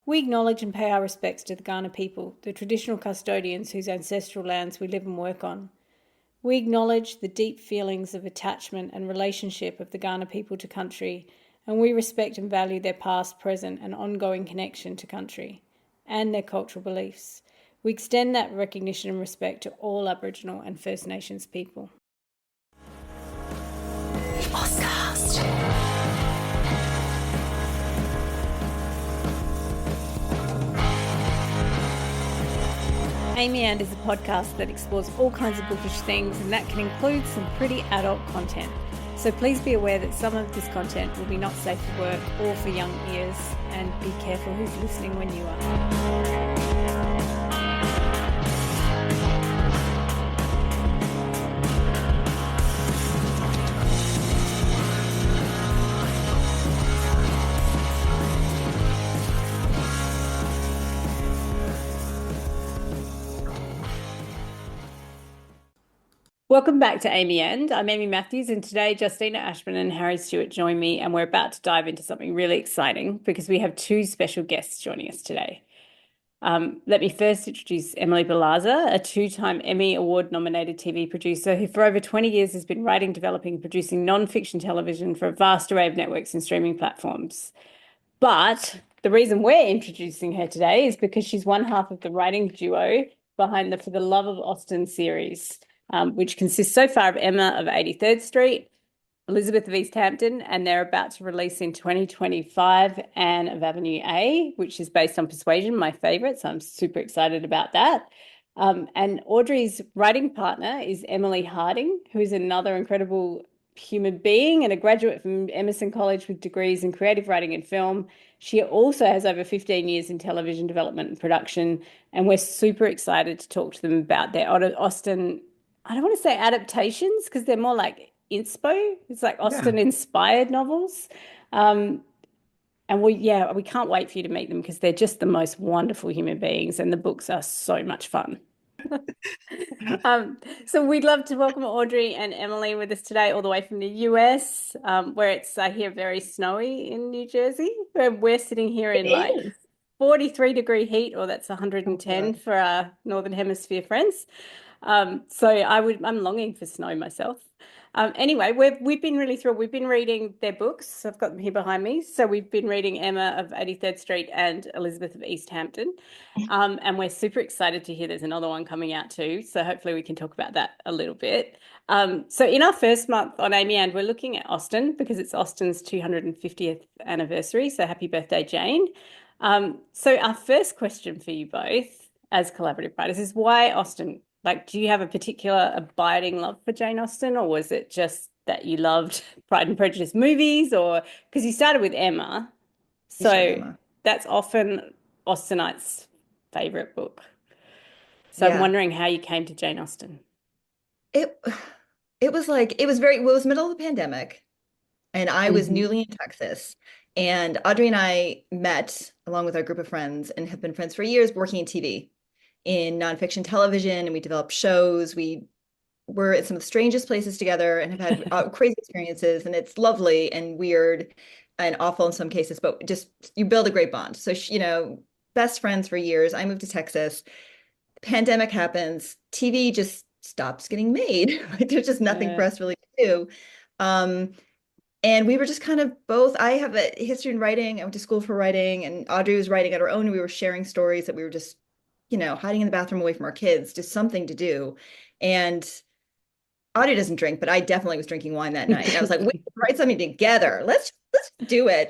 We acknowledge and pay our respects to the Kaurna people, the traditional custodians whose ancestral lands we live and work on. We acknowledge the deep feelings of attachment and relationship of the Kaurna people to country, and we respect and value their past, present, and ongoing connection to country and their cultural beliefs. We extend that recognition and respect to all Aboriginal and First Nations people. Amy And is a podcast that explores all kinds of bookish things, and that can include some pretty adult content. So please be aware that some of this content will be not safe for work or for young ears, and be careful who's listening when you are. Welcome back to Amy And. I'm Amy Matthews, and today Justina, Ashman and Harry Stewart join me, and we're about to dive into something really exciting because we have two special guests joining us today. Let me first introduce Audrey Bellezza, a two-time Emmy Award-nominated TV producer who for over 20 years has been writing, developing, and producing non-fiction television for a vast array of networks and streaming platforms. But the reason we're introducing her today is because she's one half of the writing duo behind the For the Love of Austen series, which consists so far of Emma of 83rd Street, Elizabeth of East Hampton, and they're about to release in 2025 Anne of Avenue A, which is based on Persuasion, my favourite, so I'm super excited about that. And Audrey's writing partner is Emily Harding, who is another incredible human being and a graduate from Emerson College with degrees in creative writing and film. She also has over 15 years in television development and production, and we're super excited to talk to them about their Austen, I don't want to say adaptations because they're more like inspo. It's like Austen-inspired novels. And we can't wait for you to meet them because they're just the most wonderful human beings, and the books are so much fun. So we'd love to welcome Audrey and Emily with us today, all the way from the US, where it's, I hear, very snowy in New Jersey. We're sitting here in like 43-degree heat, or that's 110 for our Northern Hemisphere friends. So I'm longing for snow myself. Anyway, we've been really thrilled. We've been reading their books. I've got them here behind me. So we've been reading Emma of 83rd Street and Elizabeth of East Hampton. And we're super excited to hear there's another one coming out too. So hopefully we can talk about that a little bit. So in our first month on Amy And, we're looking at Austen because it's Austen's 250th anniversary. So happy birthday, Jane. So our first question for you both as collaborative writers is, why Austen? Like, do you have a particular abiding love for Jane Austen, or was it just that you loved Pride and Prejudice movies, or because you started with Emma, so that's often Austenites' favorite book. So I'm wondering how you came to Jane Austen. It was middle of the pandemic, and I was newly in Texas, and Audrey and I met along with our group of friends and have been friends for years, working in TV, in nonfiction television, and we developed shows. We were at some of the strangest places together and have had crazy experiences, and it's lovely and weird and awful in some cases, but just you build a great bond. So, best friends for years. I moved to Texas. Pandemic happens. TV just stops getting made. There's just nothing for us really to do. And we were just kind of both, I have a history in writing. I went to school for writing, and Audrey was writing at her own. And we were sharing stories that we were just hiding in the bathroom away from our kids, just something to do. And Audrey doesn't drink, but I definitely was drinking wine that night. And I was like, we should write something together. Let's do it,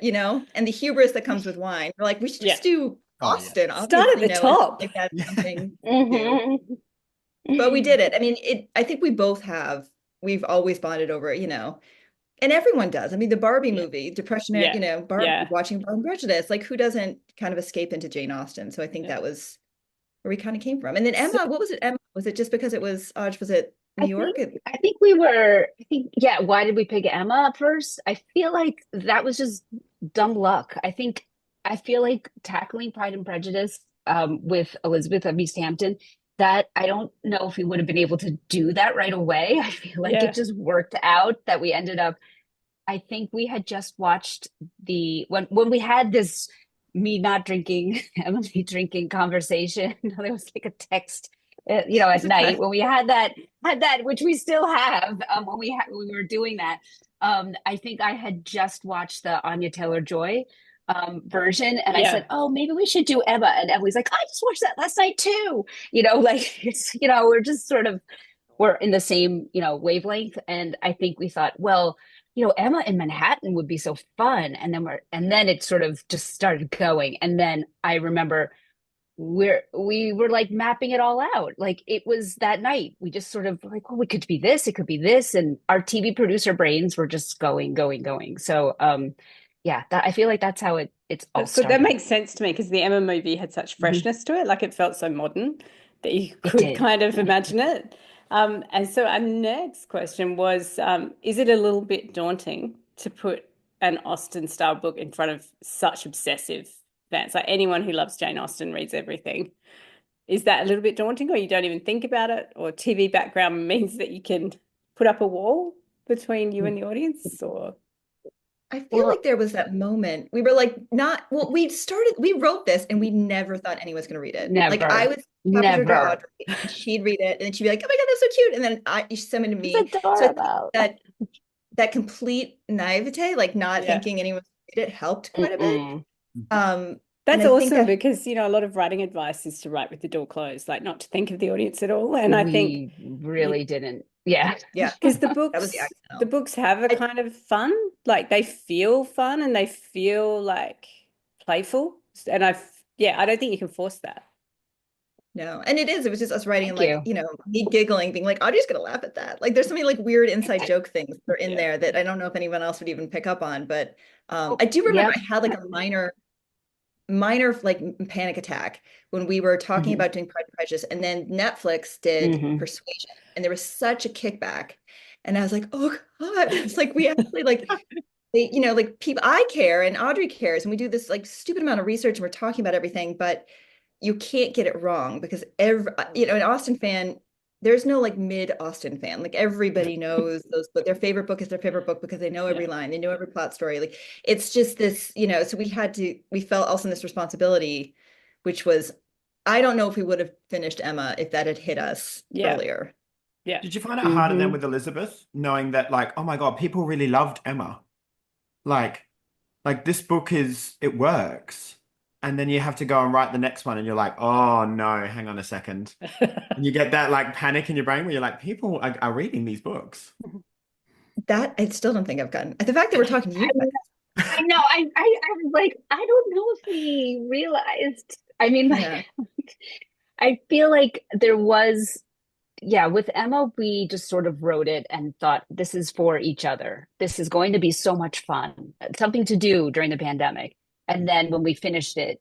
And the hubris that comes with wine. We're like, we should just do Austen. Start at the top. Like that's something But we did it. I mean, I think we've always bonded over, and everyone does. I mean, the Barbie movie, Depression, Barbie, watching Pride and Prejudice, like who doesn't kind of escape into Jane Austen? So I think that was where we kind of came from. And then Emma, what was it, Emma? Was it just because it was New York? Why did we pick Emma first? I feel like that was just dumb luck. I feel like tackling Pride and Prejudice with Elizabeth of East Hampton, that I don't know if we would have been able to do that right away. I feel like it just worked out that we ended up, I think we had just watched when we had this me not drinking, Emily drinking conversation. There was like a text, at night when we had that, which we still have, when we were doing that. I think I had just watched the Anya Taylor-Joy version, and I Yeah. said, "Oh, maybe we should do Emma." And Emily's like, "I just watched that last night too." Like it's, we're just sort of we're in the same, wavelength. And I think we thought, well, Emma in Manhattan would be so fun. And then it sort of just started going. And then I remember we were like mapping it all out. Like it was that night. We just sort of like, well, it could be this, it could be this. And our TV producer brains were just going, going, going. So yeah, I feel like that's how it's all That's good. That started. makes sense to me because the Emma movie had such Mhm. freshness to it. Like it felt so modern that you It could did. kind of imagine it. And so our next question was, is it a little bit daunting to put an Austen style book in front of such obsessive fans? Like anyone who loves Jane Austen reads everything. Is that a little bit daunting, or you don't even think about it, or TV background means that you can put up a wall between you and the audience, or I feel Well, like there was that moment we were like, not well, we wrote this and we never thought anyone's going to read it. Like I never, was talking to our girl never. Audrey, and she'd read it, and then she'd be like, "Oh my God, that's so cute!" And then she'd send it to It's me. So I think adorable. that complete naivete, like not yeah. thinking anyone would read it, helped quite a bit. Mm-mm. And That's I think awesome that because, a lot of writing advice is to write with the door closed, like not to think of the audience at all. And I think We really didn't. Yeah. yeah, because the that was the the accidental. books have a I, kind of fun, like they feel fun and they feel like playful. And yeah, I don't think you can force that. no, and it was just us writing and Thank like, you. me giggling, being like, Audrey's gonna laugh at that. Like there's so many like weird inside joke things that are in Yeah. there that I don't know if anyone else would even pick up on. But Oh, I do remember yep. I had like a minor like panic attack when we were talking Hmm. about doing Pride and Prejudice, and then Netflix did Hmm. Persuasion, and there was such a kickback, and I was like, oh God, it's like we actually like like people, I care and Audrey cares, and we do this like stupid amount of research and we're talking about everything, but you can't get it wrong because an Austen fan, there's no like mid Austen fan. Like everybody knows those, but their favorite book is their favorite book because they know Yeah. every line, they know every plot story. Like it's just this, so we felt also this responsibility, which was, I don't know if we would have finished Emma if that had hit us Yeah. earlier. Yeah. Did you find it harder then Hmm. with Elizabeth, knowing that like, oh my God, people really loved Emma? Like, this book it works. And then you have to go and write the next one and you're like, oh no, hang on a second. And you get that like panic in your brain where you're like, people are reading these books. That I still don't think I've gotten. The fact that we're talking to you guys. I know. I was like, I don't know if we realized. I mean, Yeah. like, I feel like there was, yeah, with Emma, we just sort of wrote it and thought, this is for each other. This is going to be so much fun, something to do during the pandemic. And then when we finished it,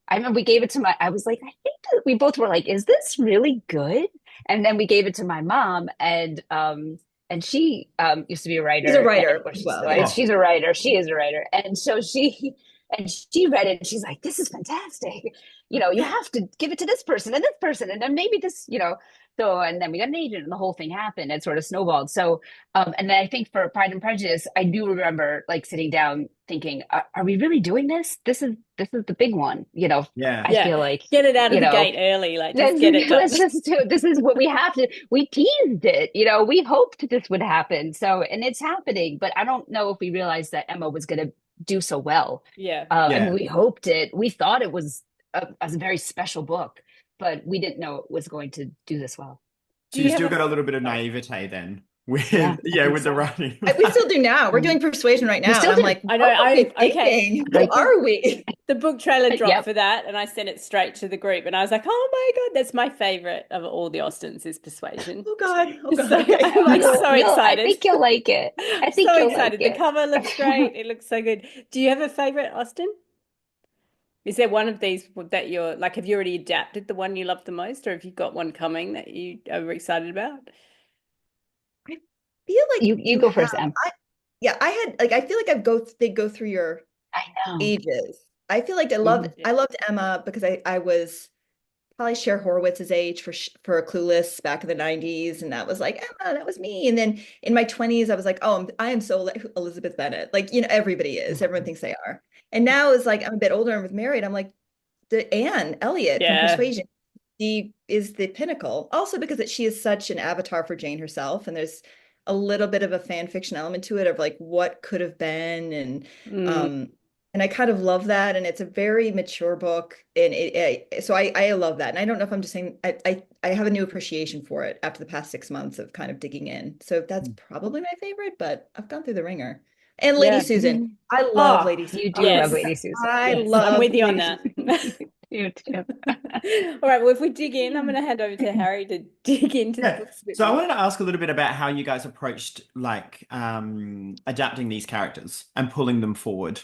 I remember we gave it to I was like, I think that we both were like, is this really good? And then we gave it to my mom, and she used to be a She's a writer, and writer of course as she's well. still, Yeah. she's a writer. She is a writer, and so she read it, and she's like, this is fantastic. You have to give it to this person and this person, and then maybe this, So, and then we got an agent, and the whole thing happened. It sort of snowballed. So, and then I think for Pride and Prejudice, I do remember like sitting down thinking, are we really doing this? This is the big one. Yeah. I Yeah. feel like, Get it out of you the know, gate early, like just let's, get it done. let's just do, this is what we have to, we teased it, we hoped this would happen. So, and it's happening, but I don't know if we realized that Emma was going to do so well. Yeah. I mean, Yeah. we hoped it, we thought it was a very special book, but we didn't know it was going to do this well. Do So you you have still a got a little bit of sorry. naivete then with Yeah, I think with the so. writing. We still do now. We're Mm. doing Persuasion right We now, and still I'm do. like, I know. what are we Okay. thinking? Who Like, are we? The book trailer dropped yep. for that, and I sent it straight to the group, and I was like, "Oh my God, that's my favorite of all the Austens is Persuasion." Oh God. Oh God. So Okay. I'm like You'll, so I excited. think you'll like it. I think So you'll like excited. The it. cover looks great. It looks so good. Do you have a favorite Austen? Is there one of these that you're like, have you already adapted the one you love the most, or have you got one coming that you are excited about? I feel like You you go have. first, Em. I had like I feel like they go through your I know. ages. I feel like I Mhm. loved Emma because I was probably share Horowitz's age for Clueless back in the 90s. And that was like, Emma, that was me. And then in my 20s, I was like, oh, I am so like Elizabeth Bennet. Like, everybody is. Everyone thinks they are. And now it's like I'm a bit older and with married. I'm like, the Anne Elliot from Persuasion. She is the pinnacle. Also because she is such an avatar for Jane herself. And there's a little bit of a fan fiction element to it of like what could have been. And I kind of love that. And it's a very mature book. And so I love that. And I don't know if I'm just saying, I have a new appreciation for it after the past 6 months of kind of digging in. So that's probably my favorite, but I've gone through the ringer. And Lady Susan. I love Lady Susan. You do love Lady Susan. I love I'm with you on Lady that. You too. All right, well, if we dig in, I'm going to hand over to Harry to dig into the books a bit So I more. wanted to ask a little bit about how you guys approached like adapting these characters and pulling them forward,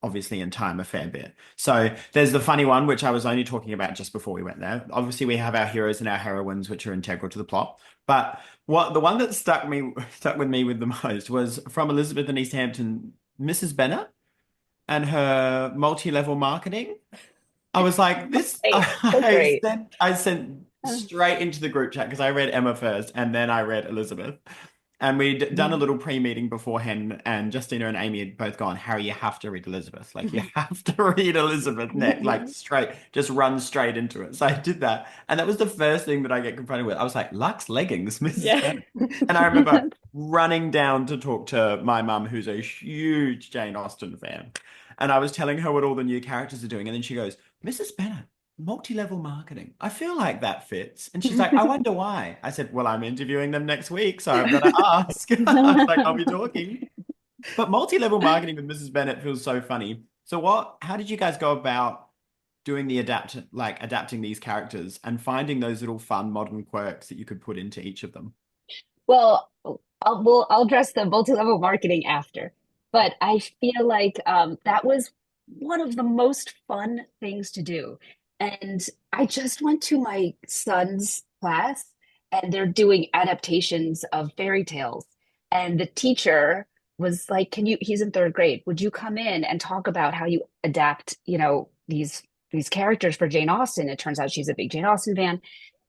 obviously in time a fair bit. So there's the funny one, which I was only talking about just before we went there. Obviously, we have our heroes and our heroines, which are integral to the plot. But the one that stuck with me with the most was from Elizabeth in East Hampton, Mrs. Bennet and her multi-level marketing. I was like, this. Great. I sent straight into the group chat because I read Emma first and then I read Elizabeth. And we'd done a little pre-meeting beforehand, and Justina and Amy had both gone, Harry, you have to read Elizabeth. Like, you have to read Elizabeth next, like just run straight into it. So I did that. And that was the first thing that I get confronted with. I was like, Lux leggings, Mrs. Bennet. And I remember running down to talk to my mum, who's a huge Jane Austen fan. And I was telling her what all the new characters are doing. And then she goes, Mrs. Bennet, multi-level marketing. I feel like that fits. And she's like, I wonder why. I said, well, I'm interviewing them next week, so I'm going to ask. I was like, I'll be talking. But multi-level marketing with Mrs. Bennet feels so funny. So how did you guys go about doing the adapting these characters and finding those little fun modern quirks that you could put into each of them? Well, I'll address the multi-level marketing after, but I feel like that was one of the most fun things to do. And I just went to my son's class and they're doing adaptations of fairy tales. And the teacher was like, he's in third grade, would you come in and talk about how you adapt, these characters for Jane Austen? It turns out she's a big Jane Austen fan.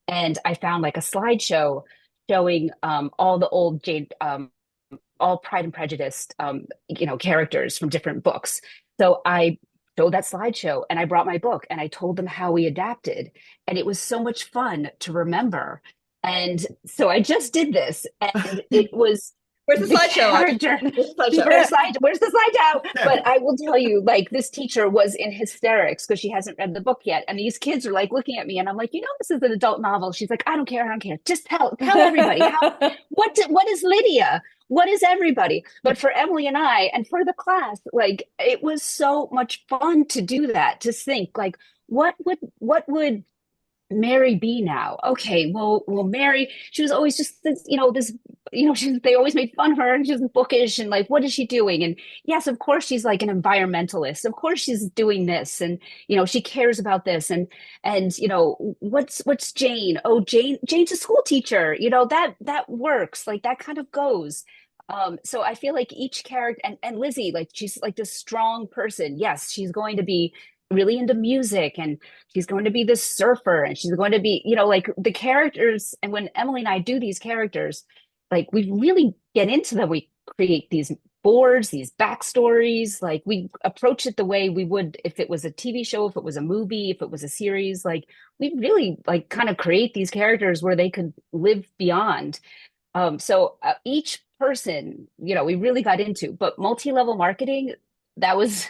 And I found like a slideshow showing all the old Jane, all Pride and Prejudice, characters from different books. So I showed that slideshow and I brought my book and I told them how we adapted. And it was so much fun to remember. And so I just did this and it was Where's the slideshow? Where's the slideshow? But I will tell you, like, this teacher was in hysterics because she hasn't read the book yet. And these kids are like looking at me and I'm like, this is an adult novel. She's like, I don't care. Just tell everybody. What is Lydia? What is everybody? But for Emily and I, and for the class, like, it was so much fun to do that, to think like, what would Mary be now? Okay, well, Mary, she was always just this, they always made fun of her and she was bookish and like, what is she doing? And yes, of course, she's like an environmentalist. Of course, she's doing this and, she cares about this. And what's Jane? Oh, Jane's a school teacher. That works. Like that kind of goes. So I feel like each character and Lizzie, like she's like this strong person. Yes, she's going to be really into music and she's going to be this surfer and she's going to be, like the characters. And when Emily and I do these characters, like we really get into them. We create these boards, these backstories, like we approach it the way we would if it was a TV show, if it was a movie, if it was a series, like we really like kind of create these characters where they could live beyond. So each person, we really got into, but multi-level marketing, that was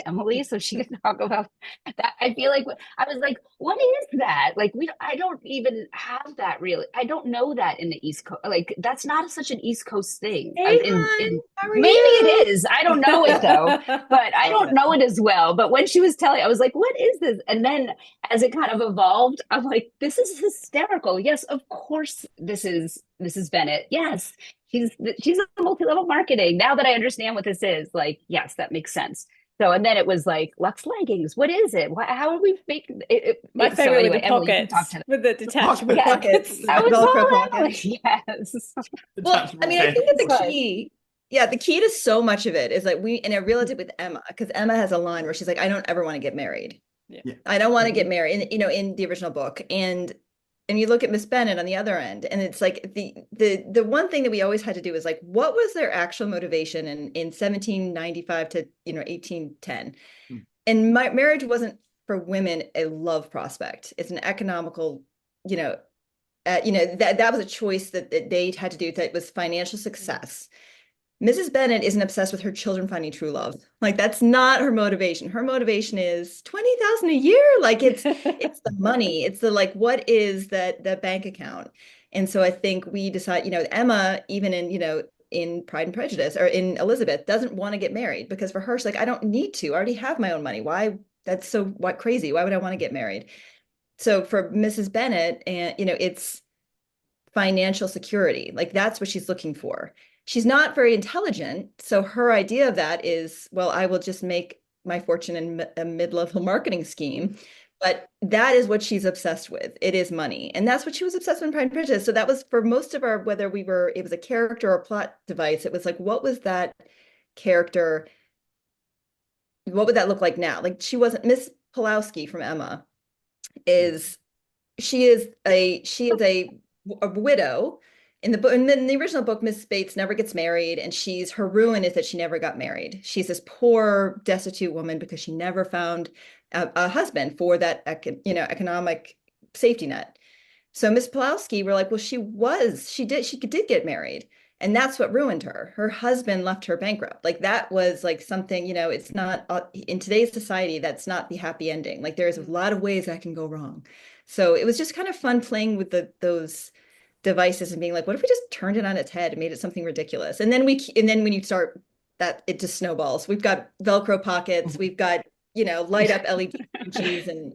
Emily, so she could talk about that. I feel like I was like, what is that? Like I don't even have that really. I don't know that in the East Coast. Like that's not such an East Coast thing. Hey, maybe it is. I don't know it though, but I don't know it as well. But when she was telling, I was like, what is this? And then as it kind of evolved, I'm like, this is hysterical. Yes, of course, this is Mrs. Bennet. Yes. She's a multi-level marketing. Now that I understand what this is, like, yes, that makes sense. So, and then it was like Lux leggings. What is it? How are we making it? My favorite were the pockets with the detachable pockets. I was all pockets. Yes. Well, I mean, I think that the key to so much of it is like and I realized it with Emma, because Emma has a line where she's like, I don't ever want to get married. Yeah. I don't want to get married, in the original book. And you look at Miss Bennet on the other end, and it's like the one thing that we always had to do is like, what was their actual motivation in 1795 to 1810? And marriage wasn't for women a love prospect. It's an economical, that was a choice that they had to do that was financial success. Mrs. Bennet isn't obsessed with her children finding true love. Like, that's not her motivation. Her motivation is 20,000 a year. Like, it's the money. It's the, like, what is the bank account? And so I think we decide, Emma, even in Pride and Prejudice, or in Elizabeth, doesn't want to get married because for her, she's like, I don't need to. I already have my own money. Why? That's so crazy. Why would I want to get married? So for Mrs. Bennet, and it's financial security. Like, that's what she's looking for. She's not very intelligent. So her idea of that is, well, I will just make my fortune in a mid-level marketing scheme. But that is what she's obsessed with. It is money. And that's what she was obsessed with in Pride and Prejudice. So that was for most of our, whether it was a character or a plot device, it was like, what was that character? What would that look like now? Like, she wasn't Miss Pulowski from Emma she is a widow. In the original book, Miss Bates never gets married, and her ruin is that she never got married. She's this poor, destitute woman because she never found a husband for that economic safety net. So Miss Pulowski, we're like, well, she did get married, and that's what ruined her. Her husband left her bankrupt. Like, that was like something, it's not in today's society, that's not the happy ending. Like, there's a lot of ways that can go wrong. So it was just kind of fun playing with those devices and being like, what if we just turned it on its head and made it something ridiculous? And then when you start that, it just snowballs. We've got Velcro pockets, we've got light up LED cheese, and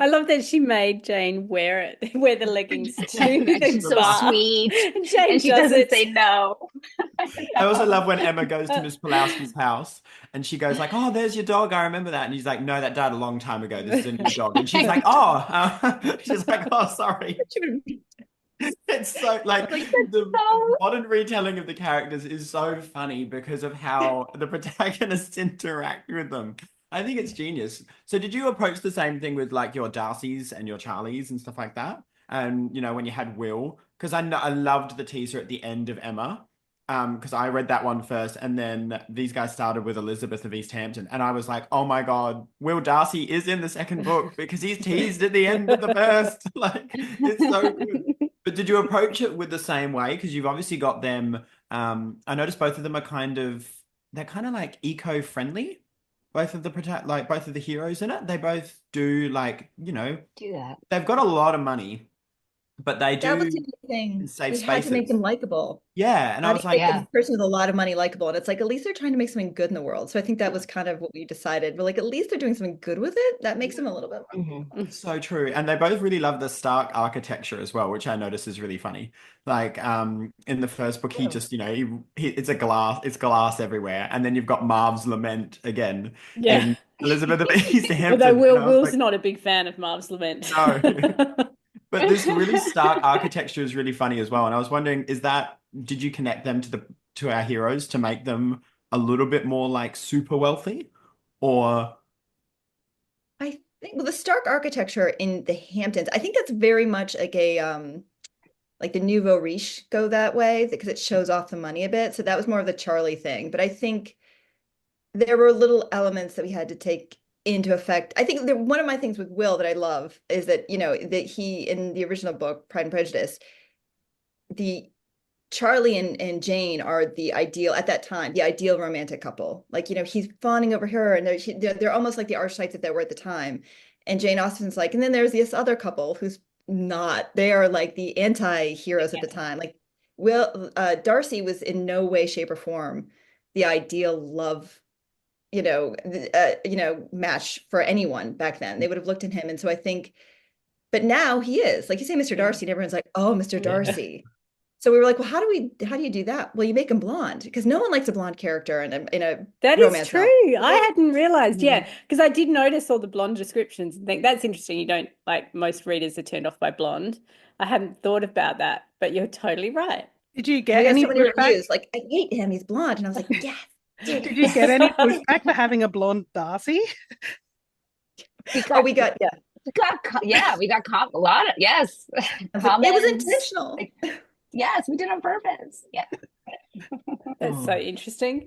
I love that she made Jane wear the leggings to the She's so bar. sweet, Jane and she doesn't say no. I also love when Emma goes to Miss Pulowski's house and she goes like, "Oh, there's your dog. I remember that." And he's like, "No, that died a long time ago. This is a new dog." And she's like, "Oh," she's like, "Oh, sorry." It's so like the modern retelling of the characters is so funny because of how the protagonists interact with them. I think it's genius. So did you approach the same thing with like your Darcys and your Charlies and stuff like that? And when you had Will, because I loved the teaser at the end of Emma. Because I read that one first, and then these guys started with Elizabeth of East Hampton, and I was like, "Oh my God, Will Darcy is in the second book because he's teased at the end of the first." Like, it's so good. But did you approach it with the same way? Because you've obviously got them. I noticed both of them are they're kind of like eco-friendly. Both of both of the heroes in it, they both do do that. They've got a lot of money, but they that was do the thing. in safe We had to make spaces. them likable. Yeah, and I How do was you like, make a person with a lot of money likable? And it's like, at least they're trying to make something good in the world. So I think that was kind of what we decided. We're like, at least they're doing something good with it. That makes them a little bit more. so true. And they both really love the Stark architecture as well, which I notice is really funny. Like in the first book, he just, it's glass everywhere. And then you've got Marv's Lament again in Elizabeth of East Hampton. Although Will's not a big fan of Marv's Lament. No. But this really stark architecture is really funny as well. And I was wondering, did you connect them to our heroes to make them a little bit more like super wealthy? Or I think, well, the Stark architecture in the Hamptons, I think that's very much like like the nouveau riche go that way because it shows off the money a bit. So that was more of the Charlie thing. But I think there were little elements that we had to take into effect. I think one of my things with Will that I love is that, that he, in the original book, Pride and Prejudice, the Charlie and Jane are the ideal, at that time, the ideal romantic couple. Like, he's fawning over her, and they're almost like the archetypes that they were at the time. And Jane Austen's like, and then there's this other couple who's not, they are like the anti-heroes at the time. Like, Darcy was in no way, shape, or form the ideal love match for anyone back then. They would have looked at him. And so I think, but now he is, like, you say Mr. Darcy, and everyone's like, oh, Mr. Darcy. So we were like, well, how do you do that? Well, you make him blonde, because no one likes a blonde character in a that romance is true. novel. I hadn't realized. Yeah, because I did notice all the blonde descriptions and think that's interesting. You don't, like, most readers are turned off by blonde. I hadn't thought about that, but you're totally right. Did you get any so many pushback? reviews like, I hate him, he's blonde, and I was like, yes. Did you get any pushback for having a blonde Darcy? We got yeah. We got a lot of yes I was like, it was comments. intentional. Like, yes, we did on purpose. Yeah. That's so Oh, interesting.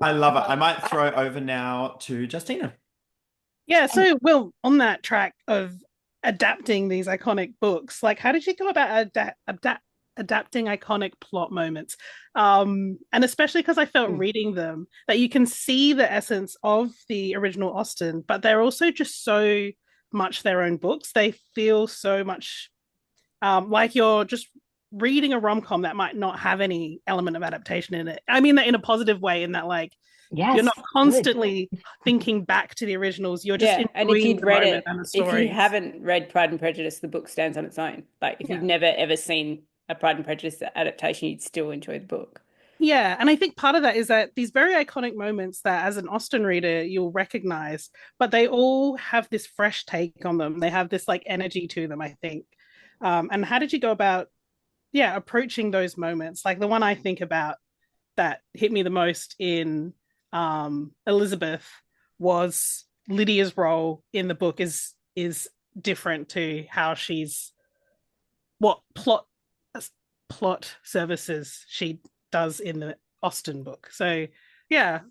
I love it. I might throw it over now to Justina. Yeah, so Will, on that track of adapting these iconic books, like how did you go about adapting iconic plot moments? And especially because I felt reading them that you can see the essence of the original Austen, but they're also just so much their own books. They feel so much like you're just reading a rom-com that might not have any element of adaptation in it. I mean that in a positive way, in that like you're Yes, not constantly thinking back to the originals. You're just Yeah, and if enjoying you'd the read moment it, and the if you stories. haven't read Pride and Prejudice, the book stands on its own. Like if Yeah. you've never ever seen a Pride and Prejudice adaptation, you'd still enjoy the book. Yeah, and I think part of that is that these very iconic moments that as an Austen reader you'll recognize, but they all have this fresh take on them. They have this like energy to them, I think. And how did you go about, yeah, approaching those moments? Like the one I think about that hit me the most in Elizabeth was Lydia's role in the book is different to how she's what plot services she does in the Austen book. So yeah.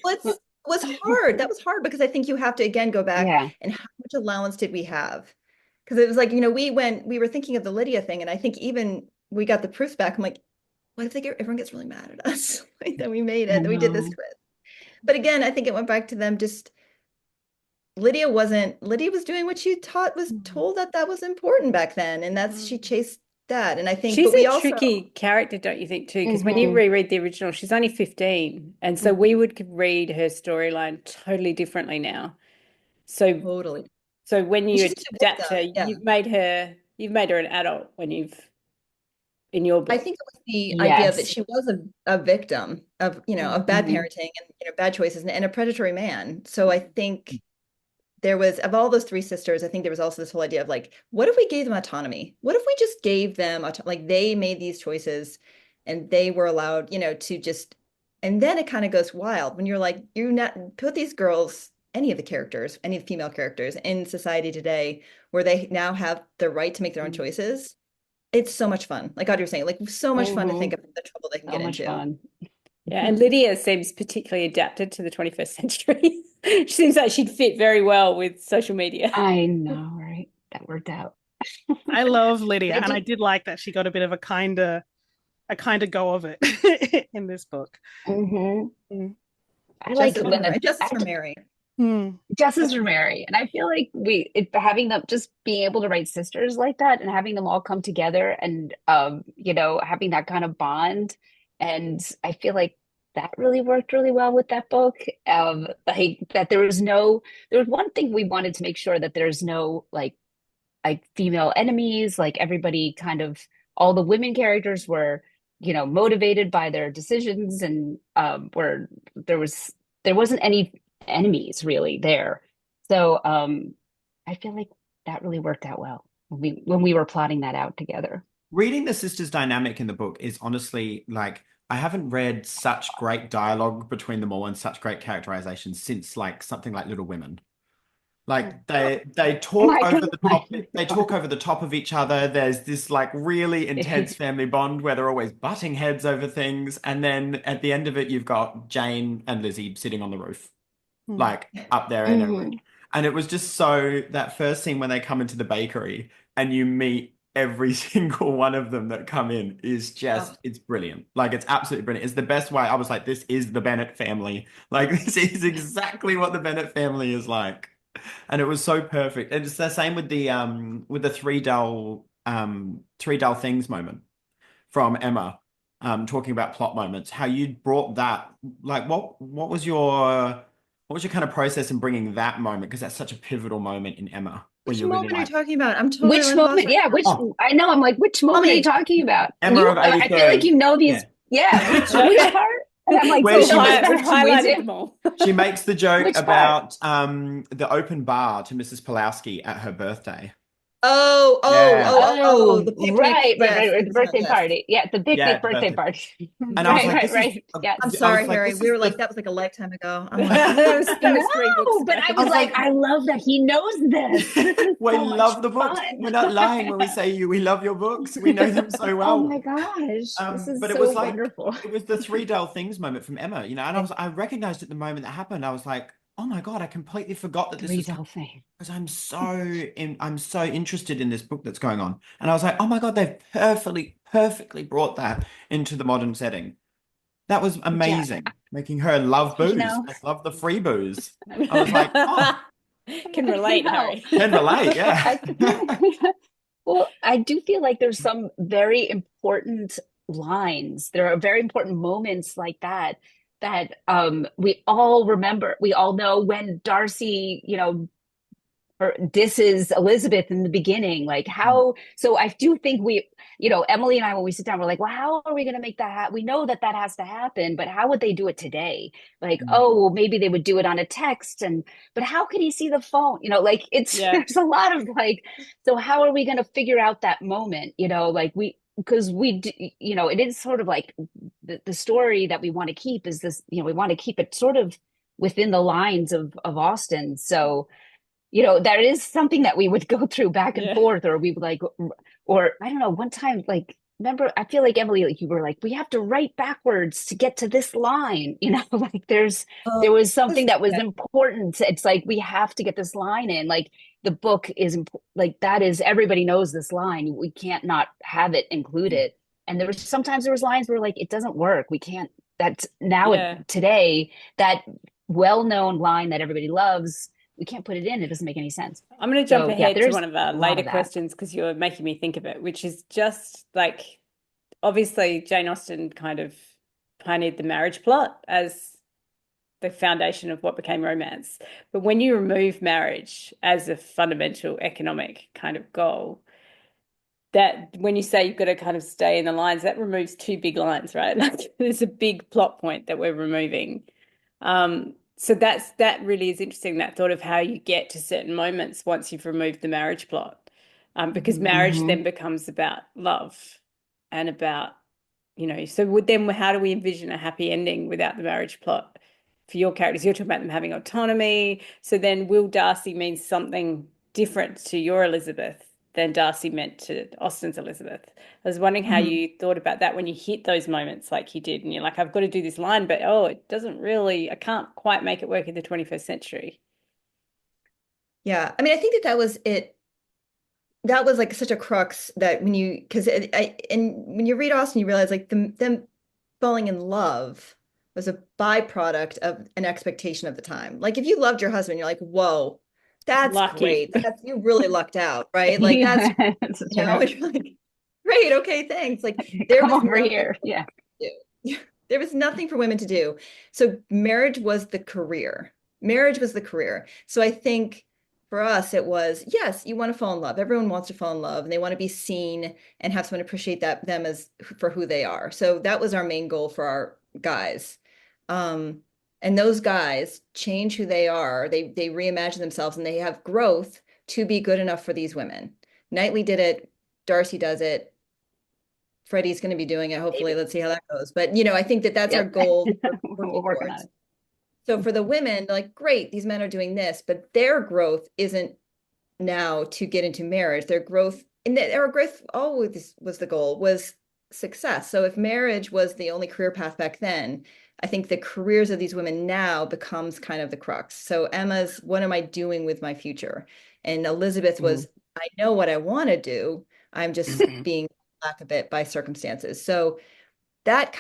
What's was hard. That was hard because I think you have to again go back yeah. and how much allowance did we have? Because it was like, you know, we were thinking of the Lydia thing, and I think even we got the proofs back. I'm like, what if everyone gets really mad at us? Like, that we made it, that we did this quiz. But again, I think it went back to them just Lydia was doing what she was told that was important back then, and that's she chased that. And I think She's but we a also tricky character, don't you think, too? Because when you reread the original, she's only 15. And so we would read her storyline totally differently now. So totally. so when you She's a adapt her, victim, yeah. you've made her an adult when in your I book. think it was the idea that Yes. she was a victim of, you know, of bad parenting and, you know, bad choices and a predatory man. So I think there was, of all those three sisters, I think there was also this whole idea of like, what if we gave them autonomy? What if we just gave them like they made these choices and they were allowed, you know, to just, and then it kind of goes wild when you're like, you not put these girls, any of the characters, any of the female characters in society today, where they now have the right to make their own choices. It's so much fun. Like Audrey was saying, like so much fun to think of the trouble they can So get much into. fun. Yeah, and Lydia seems particularly adapted to the 21st century. She seems like she'd fit very well with social media. I know, right? That worked out. I love Lydia, I and do- I did like that she got a bit of a kind of go of it in this book. I like when Justice for Mary. Justice for Mary. And I feel like having them just being able to write sisters like that and having them all come together and you know, having that kind of bond. And I feel like that really worked really well with that book. Like that there was one thing we wanted to make sure that there's no like female enemies, like everybody kind of all the women characters were, you know, motivated by their decisions and were there wasn't any enemies really there. So I feel like that really worked out well when we were plotting that out together. Reading the sisters' dynamic in the book is honestly like I haven't read such great dialogue between them all and such great characterization since like something like Little Women. Like they talk over the top, they talk over the top of each other. There's this like really intense family bond where they're always butting heads over things, and then at the end of it, you've got Jane and Lizzie sitting on the roof, like up there in a room. And it was just so that first scene when they come into the bakery and you meet every single one of them that come in is just it's brilliant. Like it's absolutely brilliant. It's the best way. I was like, this is the Bennett family. Like this is exactly what the Bennett family is like. And it was so perfect. And it's the same with the three dull things moment from Emma, talking about plot moments, how you brought that, like what was your kind of process in bringing that moment? Because that's such a pivotal moment in Emma. When Which you're really moment are you like, talking about? I'm totally Which moment? Yeah, I know. I'm like, which moment are you talking about? Emma of I feel like 83rd. you know these. Yeah, which part? And I'm like, Where We've she makes- highlighted them all. She makes the joke Which about the open bar to Mrs. Pulowski at her birthday. Yeah. The Oh, picnic. Yes, right. The birthday yes. party. Yeah, the Yeah, picnic the birthday birthday. party. And I was like, Right. Yes. I'm I was sorry, like, Harry. this We is were like, the that was like a lifetime ago. I'm like, That was 3 books No, but ago. I I was was like, like, I love that he knows this. This is we so much love the books. fun. We're not lying when we say we love your books. We know them so Oh well. my gosh, this is But it so was like wonderful. it was the three dull things moment from Emma, you know, and I recognized at the moment that happened. I was like, oh my God, I completely forgot that this Three is doll thing. because I'm so interested in this book that's going on. And I was like, oh my God, they've perfectly brought that into the modern setting. That was Yeah, amazing. Making her love you booze know, and love the free booze. I was like, oh, Can relate, no, Harry. can relate, yeah. I well, I do feel like there's some very important lines. There are very important moments like that that we all remember. We all know when Darcy, disses Elizabeth in the beginning. Like how, so I do think Emily and I, when we sit down, we're like, well, how are we going to make that happen? We know that that has to happen, but how would they do it today? Like, oh, well, maybe they would do it on a text but how could he see the phone? Like Yeah. there's a lot of like, so how are we going to figure out that moment? Because it is sort of like the story that we want to keep is this, we want to keep it sort of within the lines of Austen. So, that is something that we would go through back and Yeah. forth, or we would like, or I don't know, one time, like, remember, I feel like Emily, like you were like, we have to write backwards to get to this line, like there was something that was important. It's like, we have to get this line in. Like the book is like, that is, everybody knows this line. We can't not have it included. And sometimes there was lines where like, it doesn't work. We can't, that's now Yeah. today, that well-known line that everybody loves, we can't put it in. It doesn't make any sense. I'm going to jump So yeah, ahead to there's one of our a lot later of that. questions because you're making me think of it, which is just like obviously Jane Austen kind of pioneered the marriage plot as the foundation of what became romance. But when you remove marriage as a fundamental economic kind of goal, that when you say you've got to kind of stay in the lines, that removes two big lines, right? Like there's a big plot point that we're removing. So that really is interesting, that thought of how you get to certain moments once you've removed the marriage plot. Because marriage then becomes about love and about, so how do we envision a happy ending without the marriage plot for your characters? You're talking about them having autonomy. So then will Darcy mean something different to your Elizabeth than Darcy meant to Austen's Elizabeth? I was wondering how you thought about that when you hit those moments like you did, and you're like, I've got to do this line, but it doesn't really, I can't quite make it work in the 21st century. Yeah. I mean, I think that was it. That was like such a crux that when when you read Austen, you realize like them falling in love was a byproduct of an expectation of the time. Like if you loved your husband, you're like, whoa, that's Lucky. great. You really lucked out, right? Like that's, That's you're like, great, okay, thanks. Like there come was over nothing here. Yeah. there was nothing for women to do. So marriage was the career. Marriage was the career. So I think for us, it was, yes, you want to fall in love. Everyone wants to fall in love and they want to be seen and have someone appreciate them as for who they are. So that was our main goal for our guys. And those guys change who they are. They reimagine themselves and they have growth to be good enough for these women. Knightley did it. Darcy does it. Freddie's going to be doing it. Hopefully, let's see how that goes. But, I think that's our goal. We're working on it. So for the women, like, great, these men are doing this, but their growth isn't now to get into marriage. Their growth, our growth always was the goal, was success. So if marriage was the only career path back then, I think the careers of these women now becomes kind of the crux. So Emma's, what am I doing with my future? And Elizabeth was, I know what I want to do. I'm just being back a bit by circumstances. So that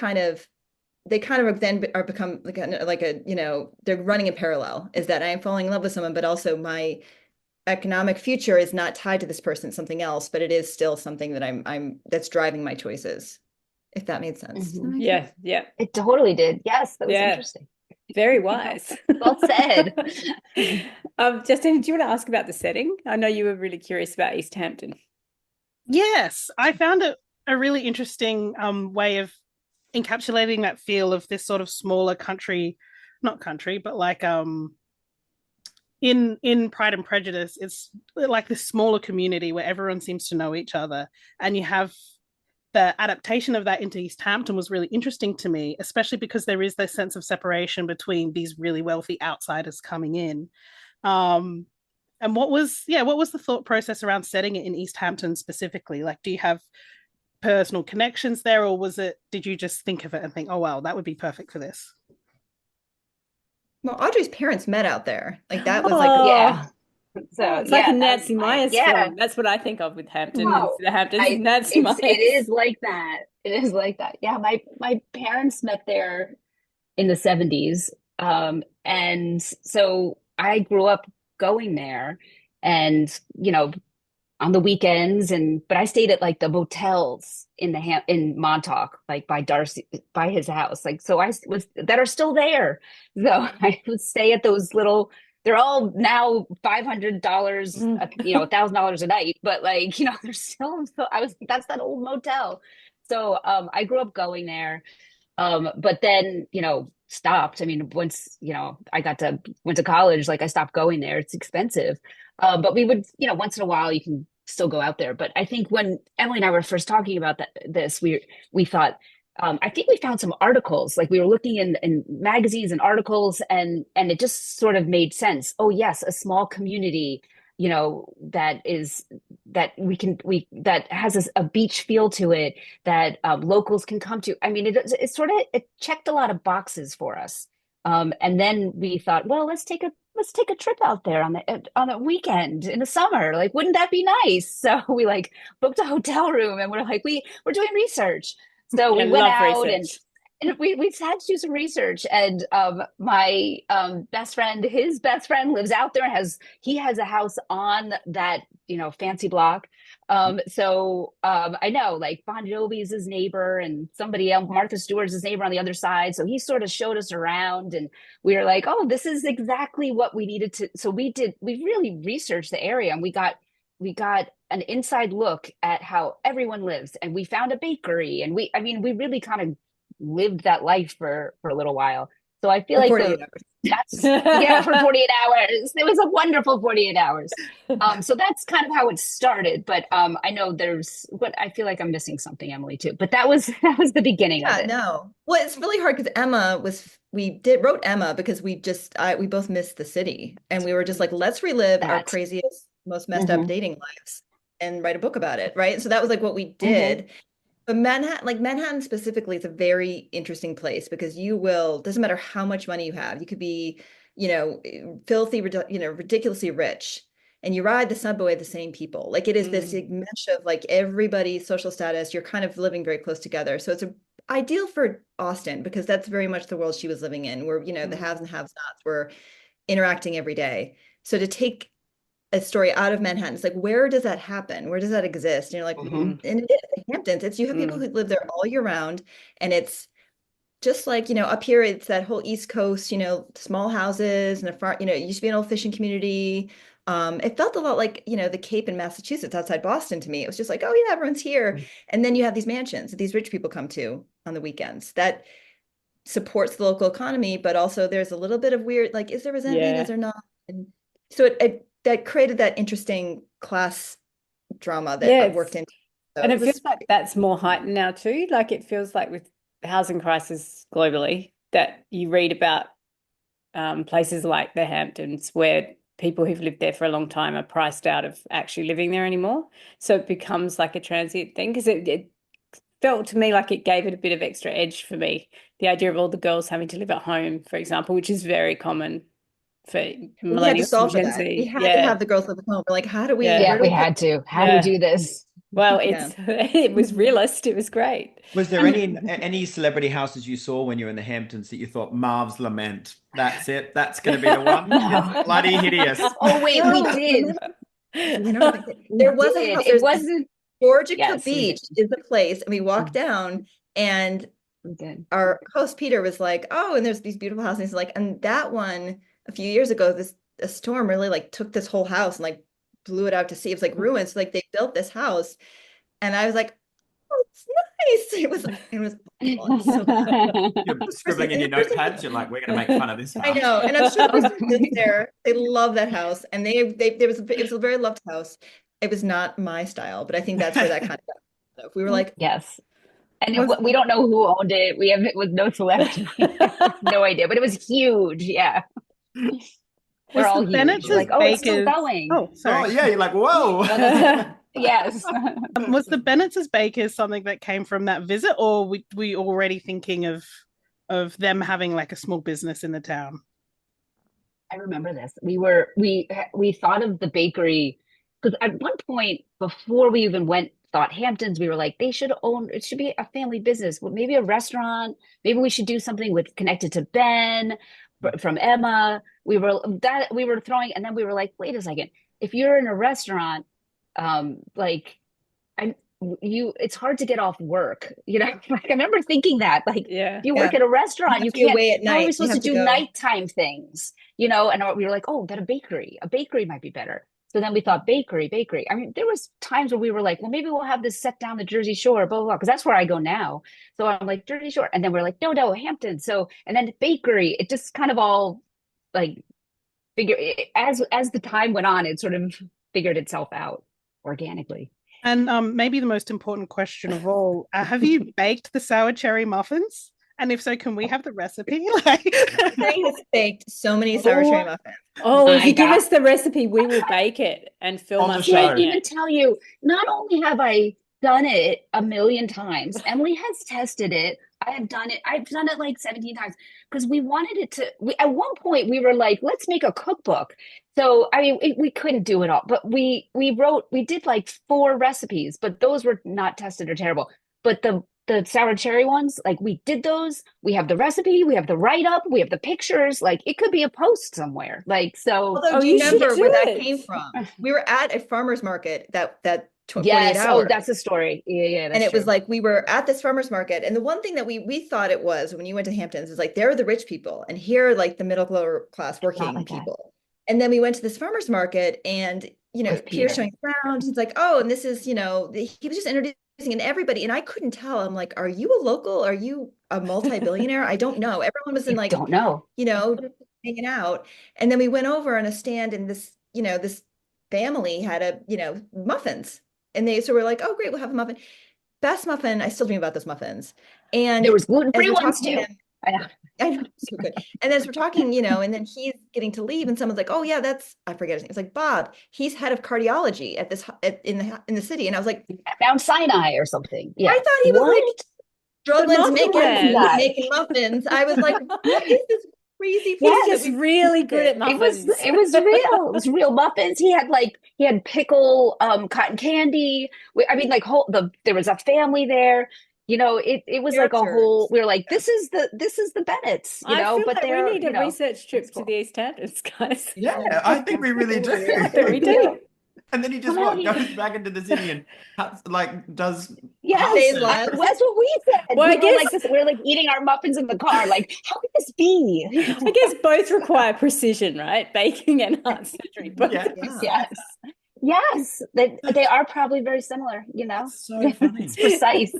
they kind of then are become like they're running in parallel, is that I am falling in love with someone, but also my economic future is not tied to this person, it's something else, but it is still something that that's driving my choices, if that made sense. Yeah. It totally did. Yes, that was interesting. Very wise. Well said. Justina, do you want to ask about the setting? I know you were really curious about East Hampton. Yes, I found it a really interesting way of encapsulating that feel of this sort of smaller country, not country, but like in Pride and Prejudice, it's like this smaller community where everyone seems to know each other, and you have the adaptation of that into East Hampton was really interesting to me, especially because there is this sense of separation between these really wealthy outsiders coming in. Um, and what was the thought process around setting it in East Hampton specifically? Like, do you have personal connections there, or did you just think of it and think, oh wow, that would be perfect for this? Well, Audrey's parents met out there. Like that was like, Oh, Yeah. So it's like a yeah, that's Nancy my Myers yeah. film. That's what I think of with Hampton. No, Instead of Hamptons, I Nancy it Myers. is like that. It is like that. Yeah, my parents met there in the 70s. And so I grew up going there and, on the weekends but I stayed at like the motels in Montauk, like by Darcy, by his house. Like, so I was that are still there. So I would stay at those little, they're all now $500, $1,000 a night, but like, they're still, so I was, that's that old motel. So I grew up going there. But then, stopped. I mean, once, went to college, like I stopped going there. It's expensive. But we would, once in a while you can still go out there. But I think when Emily and I were first talking about this, we thought, I think we found some articles, like we were looking in magazines and articles, and it just sort of made sense. Oh yes, a small community, that is that has a beach feel to it that locals can come to. I mean, it checked a lot of boxes for us. And then we thought, well, let's take a trip out there on a weekend in the summer. Like, wouldn't that be nice? So we like booked a hotel room, and we're like, we're doing research. So Yeah, we went love out research. and we had to do some research. And my best friend, his best friend lives out there, and he has a house on that fancy block. So I know like Bon Jovi's his neighbor, and somebody else, Martha Stewart's his neighbor on the other side. So he sort of showed us around, and we were like, oh, this is exactly what we needed to. So we really researched the area, and we got an inside look at how everyone lives, and we found a bakery, and we really kind of lived that life for a little while. So I feel for like 48 hours. that's yeah, for 48 hours. It was a wonderful 48 hours. So that's kind of how it started. But I know but I feel like I'm missing something, Emily, too. But that was the beginning of Yeah, it. no. Well, it's really hard because wrote Emma because we both missed the city, and we were just like, let's relive our That. craziest, most messed up Hmm. dating lives and write a book about it, right? So that was like what we Hmm. did. But Manhattan specifically is a very interesting place because doesn't matter how much money you have, you could be, filthy, ridiculously rich, and you ride the subway with the same people. Like it is this Mm. mesh of like everybody's social status. You're kind of living very close together. So it's ideal for Austen because that's very much the world she was living in, where, the Mm. haves and have-nots were interacting every day. So to take a story out of Manhattan, it's like, where does that happen? Where does that exist? And you're like, Hmm. and it is the Hamptons. You have people Mm. who live there all year round, and it's just like, up here, it's that whole East Coast, small houses and a farm, it used to be an old fishing community. It felt a lot like, the Cape in Massachusetts outside Boston to me. It was just like, oh yeah, everyone's here. And then you have these mansions that these rich people come to on the weekends that supports the local economy, but also there's a little bit of weird, like, is there resentment? Is Yeah. there not? And so that created that interesting class drama that worked Yes. in. So And it it feels was, like that's more heightened now too. Like it feels like with the housing crisis globally that you read about places like the Hamptons where people who've lived there for a long time are priced out of actually living there anymore. So it becomes like a transient thing because it felt to me like it gave it a bit of extra edge for me. The idea of all the girls having to live at home, for example, which is very common for we had to millennials and solve for Gen that. We Z. had to Yeah. have the girls live at home. We're like, Yeah. Yeah, where do we we put? had to. How do we Yeah. do this? Well, Yeah. it was realist. It was great. Was there any celebrity houses you saw when you were in the Hamptons that you thought Marv's Lament? That's it. That's going to be the one. No. It's bloody hideous. Oh wait, we No, did. We there was a did. house. It There's wasn't. Georgia Yes, we Beach did. is the place, and we walked down, and We did. our host Peter was like, "Oh, and there's these beautiful houses." And he's like, and that one a few years ago, a storm really like took this whole house and like blew it out to sea. It was like ruins. So, like they built this house, and I was like, oh, it's nice. It was awful. It was so bad. You're scribbling in your notepads. You're like, we're going to make fun of this I house. know, and I'm sure the person who lives there, they love that house, and it was a very loved house. It was not my style, but I think that's where that kind of got. So if we were like, Yes. And Was we don't know who owned it. We have it with no celebrity. No idea, but it was huge. Yeah. They're was all the huge. You're like, Bennett's oh, it's still Bakers? going. Oh, Oh, sorry. yeah. You're like, whoa. Yes. Was the Bennett's Bakers something that came from that visit, or we already thinking of them having like a small business in the town? I remember this. We thought of the bakery because at one point before we even thought Hamptons, we were like, they should own, it should be a family business. Well, maybe a restaurant. Maybe we should do something with connected to Ben from Emma. We were throwing, and then we were like, wait a second. If you're in a restaurant, like I it's hard to get off work. Like I remember thinking that, like, Yeah. if you work at a restaurant, you be can't, away at how are we night. supposed to do go. nighttime things? And we were like, oh, that a bakery might be better. So then we thought bakery. I mean, there was times where we were like, well, maybe we'll have this set down the Jersey Shore, blah, blah, blah, because that's where I go now. So I'm like, Jersey Shore. And then we're like, no, Hampton. So, and then bakery, it just kind of all like as the time went on, it sort of figured itself out organically. And maybe the most important question of all, have you baked the sour cherry muffins? And if so, can we have the recipe? Harry has baked so many sour cherry muffins. Oh, if you give us the recipe, we will bake it and film On the us show. I making even it. tell you, not only have I done it a million times, Emily has tested it. I've done it like 17 times because we wanted it at one point we were like, let's make a cookbook. So, I mean, we couldn't do it all, but we did like 4 recipes, but those were not tested or terrible. But the sour cherry ones, like we did those, we have the recipe, we have the write-up, we have the pictures, like it could be a post somewhere. Like, so. Although, do you remember where that came from? We were at a farmer's market that took 48 hours. Oh, that's a story. Yeah, and it was like we were at this farmer's market, and the one thing that we thought it was when you went to Hamptons is like, there are the rich people, and here are like the middle lower class working people. And then we went to this farmer's market, and Peter's showing around. He's like, oh, and this is, he was just introducing everybody, and I couldn't tell. I'm like, are you a local? Are you a multi-billionaire? I don't know. Everyone was in like, don't know, just hanging out. And then we went over on a stand, and this family had muffins. And so we're like, oh, great, we'll have a muffin. Best muffin. I still dream about those muffins. And there was gluten-free ones too. I know, so good. And as we're talking, and then he's getting to leave, and someone's like, oh yeah, I forget his name. It's like, Bob, he's head of cardiology in the city. And I was like, Mount Sinai or something. Yeah. I thought he was like struggling to making muffins. I was like, what is this crazy place? He's just really good at muffins. It was real. It was real muffins. He had pickle cotton candy. I mean, like there was a family there. It was like a whole. We were like, this is the Bennett's. I feel like we need a research trip to the East Hamptons, guys. Yeah, I think we really do. We do. And then he just goes back into the city and does. Yes, that's what we said. Well, I guess like this, we're like eating our muffins in the car. Like, how could this be? I guess both require precision, right? Baking and heart surgery. Both. Yes, they are probably very similar. That's so funny. It's precise.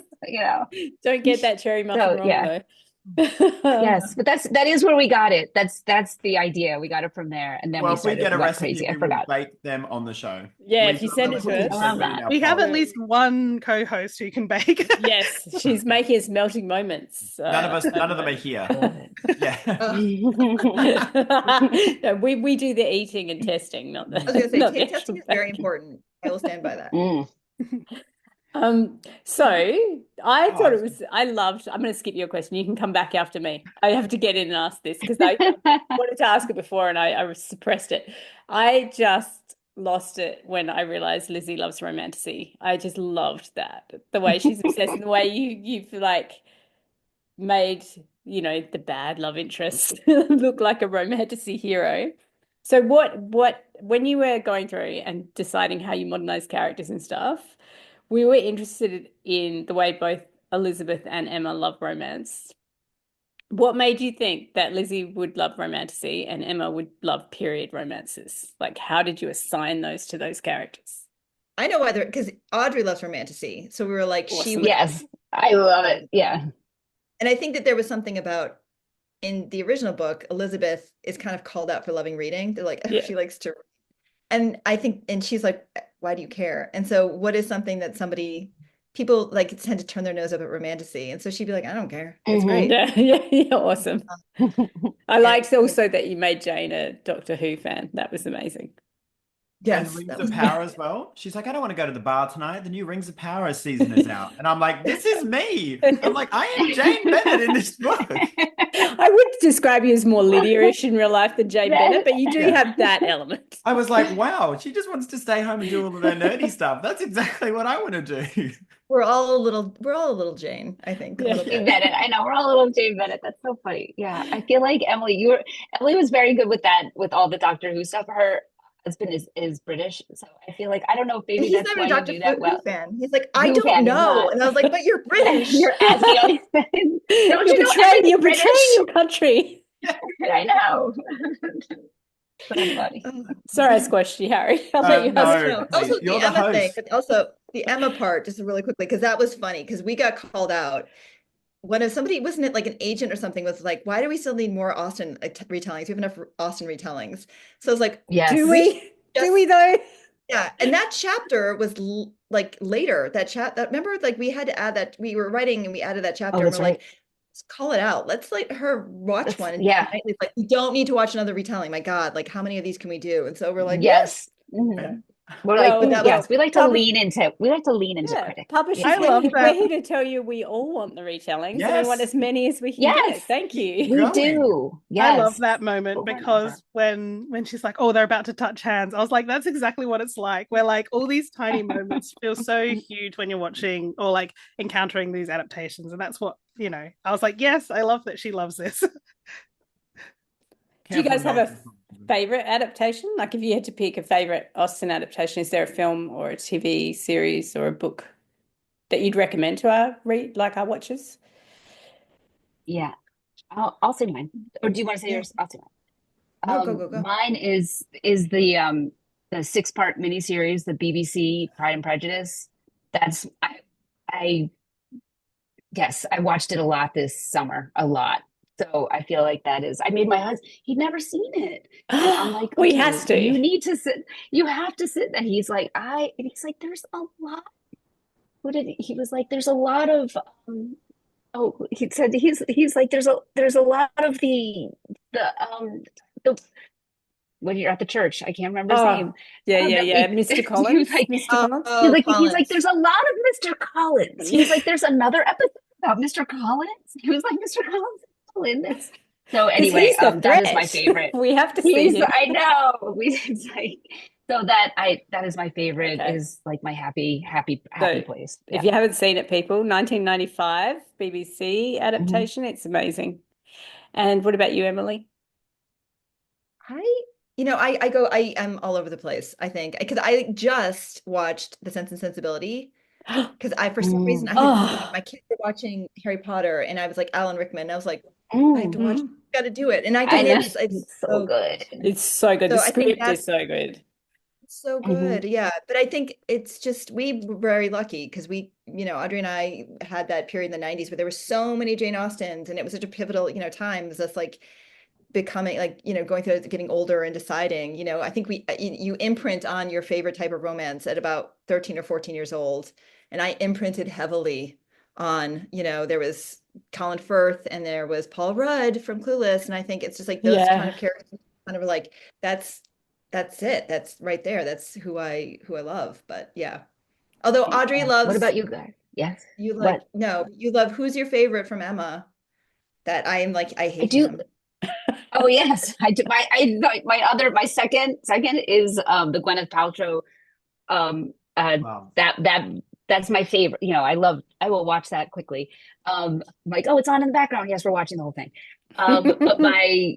Don't get that cherry muffin wrong, though. Yes, but that is where we got it. That's the idea. We got it from there, and then we started. If we get a recipe, crazy. I we forgot. will bake them on the show. Yeah, if you send it to us. We have at least one co-host who can bake. Yes, she's making us melting moments. None of them are here. Yeah. No, we do the eating and testing, not the. I was going to say, testing is very important. I will stand by that. So I thought I'm going to skip your question. You can come back after me. I have to get in and ask this because I wanted to ask it before and I suppressed it. I just lost it when I realized Lizzie loves romantasy. I just loved that. The way she's obsessed and the way you've like made, the bad love interest look like a romantasy hero. So when you were going through and deciding how you modernize characters and stuff, we were interested in the way both Elizabeth and Emma love romance. What made you think that Lizzie would love romantasy and Emma would love period romances? Like, how did you assign those to those characters? I know why because Audrey loves romantasy. So we were like, she Awesome. would, Yes, I love it. Yeah. and I think that there was something about in the original book, Elizabeth is kind of called out for loving reading. They're like, oh, Yeah. she likes to, and I think, and she's like, why do you care? And so, what is something that people like tend to turn their nose up at romantasy, and so she'd be like, I don't care, it's Mhm. great. Yeah, awesome. I And liked also that you made Jane a Doctor Who fan. That was amazing. And yes, Rings that of was Power as well. She's like, I don't want to go to the bar tonight. The new Rings of Power season is out. And I'm like, this is me. I'm like, I am Jane Bennett in this book. I would describe you as more Lydia-ish in real life than Jane Bennett, but you do Yeah. have that element. I was like, wow, she just wants to stay home and do all of her nerdy stuff. That's exactly what I want to do. we're all a little Jane, I think, a Yeah. little Jane bit. Bennett. I know we're all a little Jane Bennett. That's so funny. Yeah, I feel like Emily was very good with that, with all the Doctor Who stuff. Her husband is British, so I feel like I don't know if And maybe he's that's not why even a you Dr. do that Who well. fan. He's like, I Who don't fan? He's know. not. And I was like, but you're British. You're as the only thing. Don't you know everything You're British? betraying your country. I know. So funny. Oh. Sorry, I squashed you, Harry. I'll let you No, have No, please. also You're the the Emma thing, host. but also the Emma part, just really quickly, because that was funny, because we got called out. When somebody, wasn't it like an agent or something, was like, why do we still need more Austen retellings? We have enough Austen retellings. So I was like, Yes. Do we we? just, Do we though? yeah. And that chapter was like later, that remember, like we had to add that, we were writing and we added that chapter, Oh, and that's we're right. like, let's call it out. Let's let her watch one. And Yeah. nightly, like, we don't need to watch another retelling. My God, like how many of these can we do? And so we're like, Yes. Mhm. And We're Well, like, that yes, was we like to Pub- lean into Yeah, critic. publishers, I Yeah. love we're that. here to tell you we all want the retellings and we want yes, as many as we can get. Yes, Thank you. we going. do. I love Yes. that moment Over and over. because when she's like, oh, they're about to touch hands, I was like, that's exactly what it's like. Where like all these tiny moments feel so huge when you're watching or like encountering these adaptations. And that's what, I was like, yes, I love that she loves this. Do you Careful guys have not a to- favorite adaptation? Like if you had to pick a favorite Austen adaptation, is there a film or a TV series or a book that you'd recommend to our watchers? Yeah. I'll say mine. Or do you want to say Yeah. yours? I'll say No, mine. go. Mine is the 6-part miniseries, the BBC Pride and Prejudice. That's I yes, I watched it a lot this summer, a lot. So I feel like that is, I made my husband, he'd never seen it. So I'm like, We okay, has to. you need to sit, you have to sit. And he's like, there's a lot. He was like, there's a lot of, he said, he's like, there's a lot of the, when you're at the church, I can't remember his name. Yeah. Mr. He Collins. was like, Mr. Collins. he's like, Collins. there's a lot of Mr. Collins. He was like, there's another episode about Mr. Collins. He was like, Mr. Collins is still in this. So anyway, he's the that is my threat. favorite. We have to see him. I know. It's like, so that is my favorite. Okay. Is like my happy So, place. If you haven't seen it, people, 1995 BBC Mm-hmm. adaptation, it's amazing. And what about you, Emily? I am all over the place, I think, because I just watched The Sense and Sensibility, because for some reason, my kids were watching Harry Potter, and I was like, Alan Rickman, and I was like, I have to watch, got to do it. And I I know. just, It's so good. It's so good. So The I think script is so good. so good. Yeah. But I think it's just, we were very lucky because Audrey and I had that period in the 90s where there were so many Jane Austens, and it was such a pivotal, time. It was just like becoming like, going through getting older and deciding, I think you imprint on your favorite type of romance at about 13 or 14 years old. And I imprinted heavily on, there was Colin Firth and there was Paul Rudd from Clueless. And I think it's just like those kind of characters kind of like, that's it. That's right there. That's who I love. But yeah. Although Audrey loves. What about you guys? Yes. You like, no, you love, who's your favorite from Emma? That I am like, I hate him. Oh yes, I do. My second is the Gwyneth Paltrow. Wow. That's my favorite. I will watch that quickly. Like, oh, it's on in the background. Yes, we're watching the whole thing. But my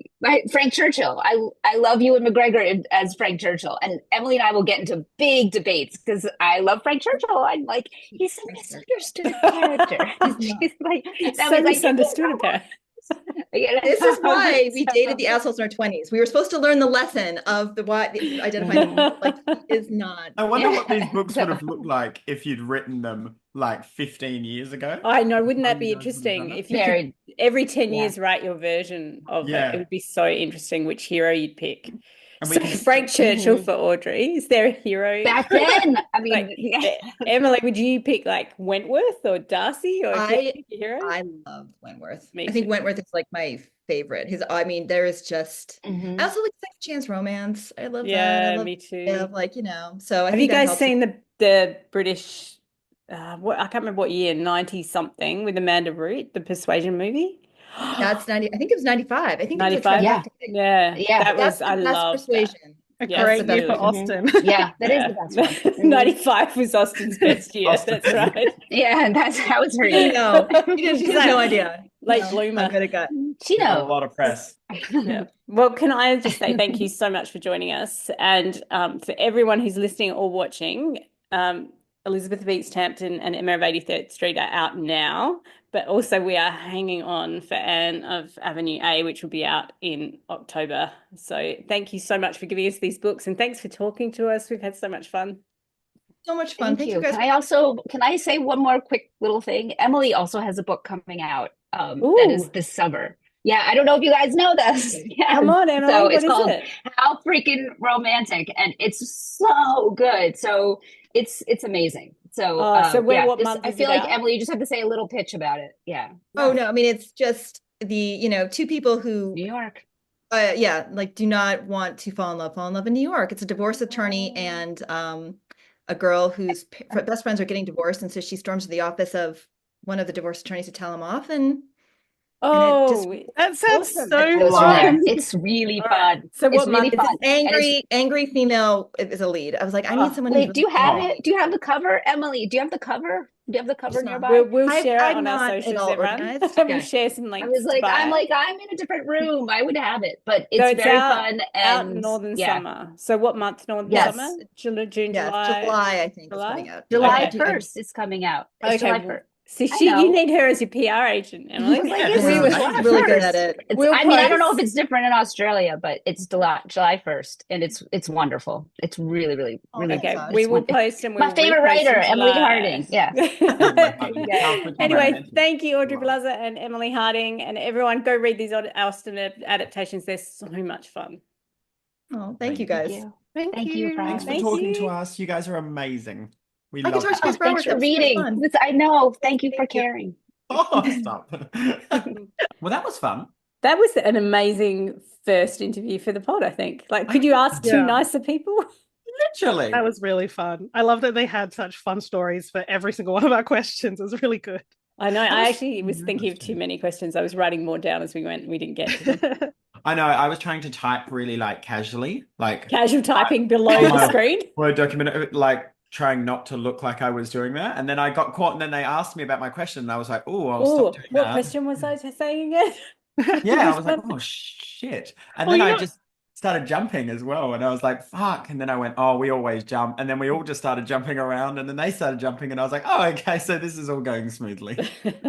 Frank Churchill. I love Ewan McGregor as Frank Churchill, and Emily and I will get into big debates because I love Frank Churchill. I'm like, he's a misunderstood character. She's like, It's so misunderstood about. This is why we dated the assholes in our 20s. We were supposed to learn the lesson of the why identifying like he is not. I wonder what these books would have looked like if you'd written them like 15 years ago. I know, wouldn't that You be guys would have interesting? done If it. you could every 10 Yeah. years write your version of it, Yeah. it would be so interesting which hero you'd pick. And So we can Frank Churchill for Audrey. Is there a hero? Back then, I mean, Like, Emily, would you pick like Wentworth or Darcy or I hero? love Wentworth. Me I think too. Wentworth is like my favorite. I mean, there is just Mhm. I also like second chance romance. I love that. Yeah, I love me too. like, so I Have think you that guys helps. seen the British what I can't remember what year, 90 something with Amanda Root, the Persuasion movie? That's 90. I think it was 95. I think it was a 95? Yeah. trifecta. Yeah, Yeah. that That's was I the best love that. Persuasion. A Yeah, great that's year the for best Austen. Yeah, that is the best one. 95 was Austen's best year. Austen. That's right. Yeah, that was her You year. know, she has no idea. Late How bloomer. good it got. She Got a knows. lot of press. Yeah. Well, can I just say thank you so much for joining us, and for everyone who's listening or watching, Elizabeth of East Hampton and Emma of 83rd Street are out now, but also we are hanging on for Anne of Avenue A, which will be out in October. So thank you so much for giving us these books, and thanks for talking to us. We've had so much fun. So much fun. Thank you guys. Can I say one more quick little thing? Emily also has a book coming out that is this summer. Yeah, I don't know if you guys know this. Yeah. Come on, Emily. So What it's is called it? How Freaking Romantic, and it's so good. So it's amazing. So what month I is feel it like out? Emily, you just have to say a little pitch about it. Yeah. Oh no, I mean it's just the two people who New York. like do not want to fall in love in New York. It's a divorce attorney and a girl whose best friends are getting divorced, and so she storms to the office of one of the divorce attorneys to tell him off, and that sounds awesome. so It goes from there. fun. It's really All right. fun. So It's what really month? fun. angry female is a lead. I was like, I need someone. Wait, who's do you really have angry. it? Do you have the cover, Emily? Do you have the cover? Do you have the cover Just not. nearby? We'll share it I'm on our not at socials, all everyone. organized. We'll Okay. share some links. I was like, to buy. I'm in a different room. I would have it, but So it's very out, fun out and northern yeah. summer. So what month? Northern Yes. summer? June, Yes, July. July, I think, is July? coming out. July Okay. 1st it's coming out. It's July 1st. See, I you know. need her as your PR agent, Emily. I was like, Yeah, it's we were July really good 1st. at it. I mean, I don't know if it's different in Australia, but it's July 1st, and it's wonderful. It's really, really, really Okay, gosh. we will post and we my will favorite repost writer, in Emily July. Harding. Yeah. Anyway, thank you, Audrey Bellezza and Emily Harding, and everyone go read these Austen adaptations. They're so much fun. Oh, thank you guys. Thank Thank you. you, Thanks for Thank talking you. to us. You guys are amazing. We I can love talk to you guys it. for hours. Thanks for That was so reading. fun. I know. Thank you for Thank you. caring. Oh, stop. Well, that was fun. That was an amazing first interview for the pod, I think. Like, could you ask two Yeah. nicer people? Literally. That was really fun. I love that they had such fun stories for every single one of our questions. It was really good. I know. That I was actually was thinking of too many questions. I was writing more down as we went. We didn't get to them. I know. I was trying to type really like casually, like Casual typing below the my screen. Word document, like trying not to look like I was doing that. And then I got caught, and then they asked me about my question, and I was like, "Oh, I'll stop doing what that." question was I saying again? Yeah, I was like, "Oh shit!" And then I just started jumping as well, and I was like, "Fuck!" And then I went, "Oh, we always jump," and then we all just started jumping around, and then they started jumping, and I was like, "Oh, okay, so this is all going smoothly."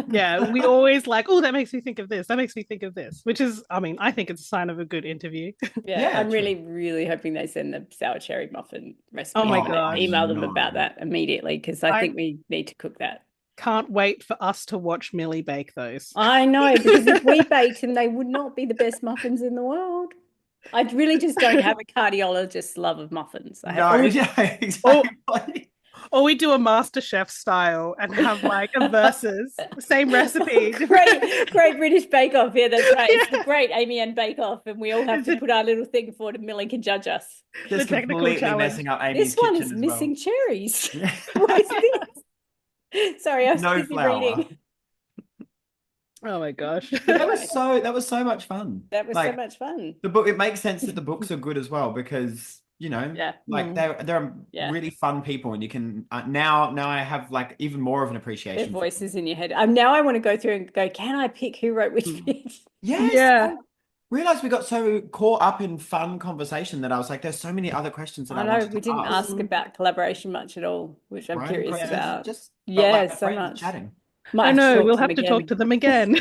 Yeah, we always like, oh, that makes me think of this. That makes me think of this, which is, I mean, I think it's a sign of a good interview. Yeah, I'm true. really, really hoping they send the sour cherry muffin recipe. Oh my and gosh. email them No. about that immediately because I think we need to cook that. Can't wait for us to watch Millie bake those. I know, because if we baked them, they would not be the best muffins in the world. I really just don't have a cardiologist's love of muffins. No, yeah, exactly. Or we do a MasterChef style and have like a versus, same recipe. Great British Bake Off. Yeah, that's right. It's the Great Amy Ann Bake Off, and we all have to put our little thing forward, and Millie can judge us. Just technical completely challenge. messing up Amy's This one kitchen is as missing well. cherries. What is this? Sorry, I was No busy flour. reading. Oh my gosh. That was so much fun. That was Like, so much fun. the book, it makes sense that the books are good as well because Yeah. like they're Yeah. really fun people, and you can now I have like even more of an Their appreciation for voices in your head. Now I want to go through and go, can I pick who wrote which bit? Yes, Yeah. I realized we got so caught up in fun conversation that I was like, there's so many other questions that I I know wanted we to didn't ask about collaboration much at all, which I'm Right? curious But about. just felt Yeah, like so friends much. chatting. Might I have to know, talk we'll to them have to again. talk to them again.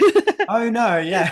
Oh no, yeah.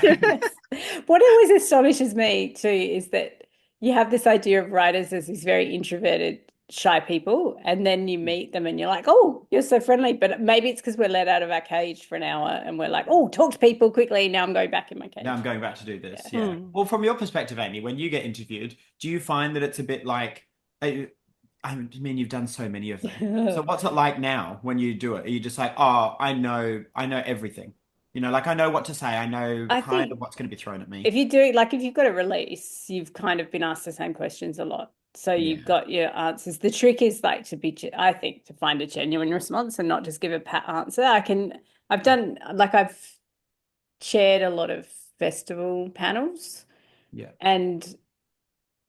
What always astonishes me too is that you have this idea of writers as these very introverted, shy people, and then you meet them and you're like, oh, you're so friendly. But maybe it's because we're let out of our cage for an hour and we're like, oh, talk to people quickly. Now I'm going back in my cage. Now I'm going back to do this. Yeah. Yeah. Well, from your perspective, Amy, when you get interviewed, do you find that it's a bit like, I mean, you've done so many of them. So what's it like now when you do it? Are you just like, oh, I know everything. You know, like I know what to say. I know I kind think of what's going to be thrown at me. if you do, like, if you've got a release, you've kind of been asked the same questions a lot. So you've Yeah. got your answers. The trick is like I think, to find a genuine response and not just give a pat answer. I've chaired a lot of festival panels, Yeah. and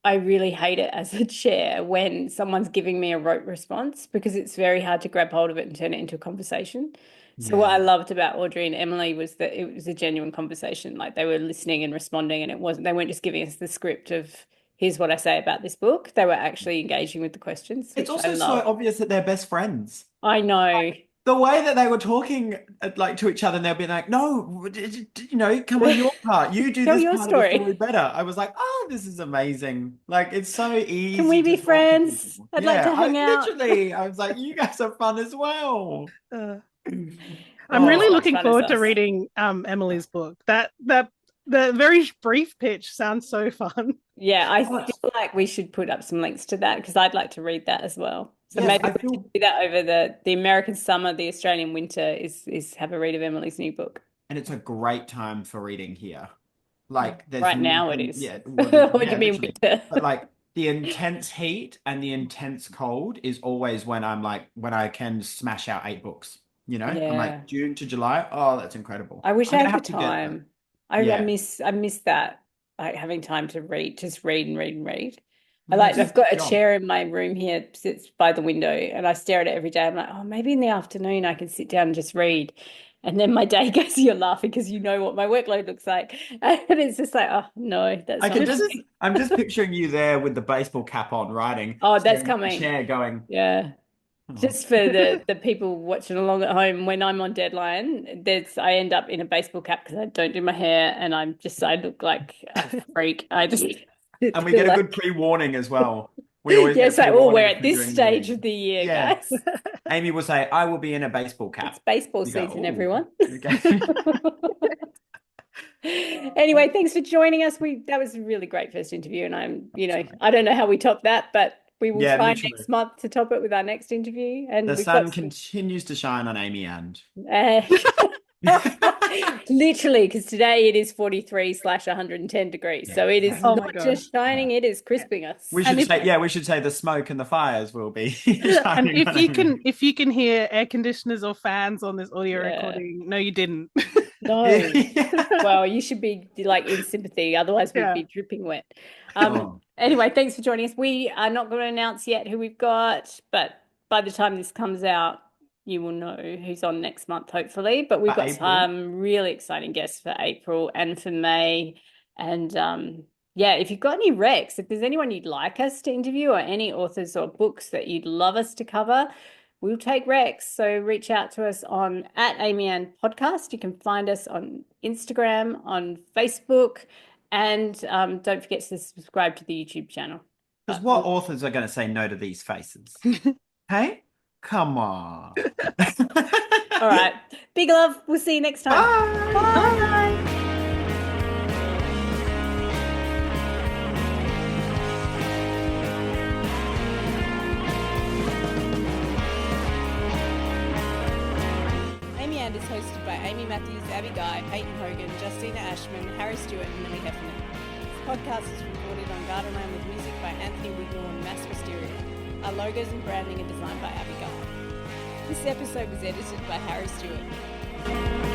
I really hate it as a chair when someone's giving me a rote response because it's very hard to grab hold of it and turn it into a conversation. So what I Yeah. loved about Audrey and Emily was that it was a genuine conversation. Like they were listening and responding, and they weren't just giving us the script of here's what I say about this book. They were actually engaging with the questions, It's which I also so love. obvious that they're best friends. I know. The way that they were talking like to each other, and they'll be like, "No, you know, come on, your part. You do Tell this your part of the story. story better." I was like, "Oh, this is amazing! Like, it's so Can we easy be to talk to friends? people." I'd like Yeah, to I hang out. literally, I was like, "You guys are fun as well." Uh, I'm They're as really Oh, much looking fun as forward to us. reading Emily's book. That the very brief pitch sounds so fun. Yeah, I oh, feel like we should put up some links to that because I'd like to read that as well. So yes, maybe I we should feel, do that over the American summer, the Australian winter is have a read of Emily's new book. and it's a great time for reading here. Like, there's Right now it nothing, is. yeah, What do yeah, you mean literally. winter? But like the intense heat and the intense cold is always when I'm like when I can smash out 8 books. You know, I'm Yeah. like June to July. Oh, that's incredible. I wish I'm I gonna had the have to get that. time. I Yeah, miss that, like having time to read, just read and read and read. yeah, it's I've just a got a job. chair in my room here, sits by the window, and I stare at it every day. I'm like, oh, maybe in the afternoon I can sit down and just read. And then my day goes, you're laughing because you know what my workload looks like. And it's just like, oh no, that's I not can This just, is happening. I'm just picturing you there with the baseball cap on, writing, Oh, that's staring at the coming. chair, going, Yeah. oh. Just for the people watching along at home, when I'm on deadline, I end up in a baseball cap because I don't do my hair and I look like a freak. I just And we feel get a good like pre-warning as well. We always get a yes, oh, we're pre-warning at for this during the stage read. of the year, Yeah. guys. Amy will say, I will be in a baseball It's cap. baseball We go, season, oh, everyone. okay. Anyway, thanks for joining us. That was a really great first interview, and I don't know how we top that, but we will Yeah, try literally. next month to top it with our next interview. The And we've got sun some continues to shine on Amy and. uh, literally, because today it is 43/110 degrees. Yeah, So it is exactly. oh my not gosh. just shining, it is crisping us. We And should if say, yeah, we should say the smoke and the fires will be and shining on Amy. if you can hear air conditioners or fans on this audio Yeah. recording, no, you didn't. No. Well, you should be like in sympathy, otherwise we'd Yeah. be dripping wet. Oh, Anyway, thanks for joining us. We are not going to announce yet who we've got, but by the time this comes out, you will know who's on next month, hopefully. But we've got April. some really exciting guests for April and for May. And yeah, if you've got any recs, if there's anyone you'd like us to interview or any authors or books that you'd love us to cover, we'll take recs. So reach out to us on @AmyAnn Podcast. You can find us on Instagram, on Facebook, and don't forget to subscribe to the YouTube channel. Because what authors are going to say no to these faces? Hey, come on. All right. Big love. We'll see you next time. Bye. Bye. Amy And is hosted by Amy Matthews, Abby Guy, Peyton Hogan, Justina Ashman, Harry Stewart, and Millie Heffernan. This podcast is recorded on Gardenland with music by Anthony Wiggle and Mass Wisteria. Our logos and branding are designed by Abby Guy. This episode was edited by Harry Stewart.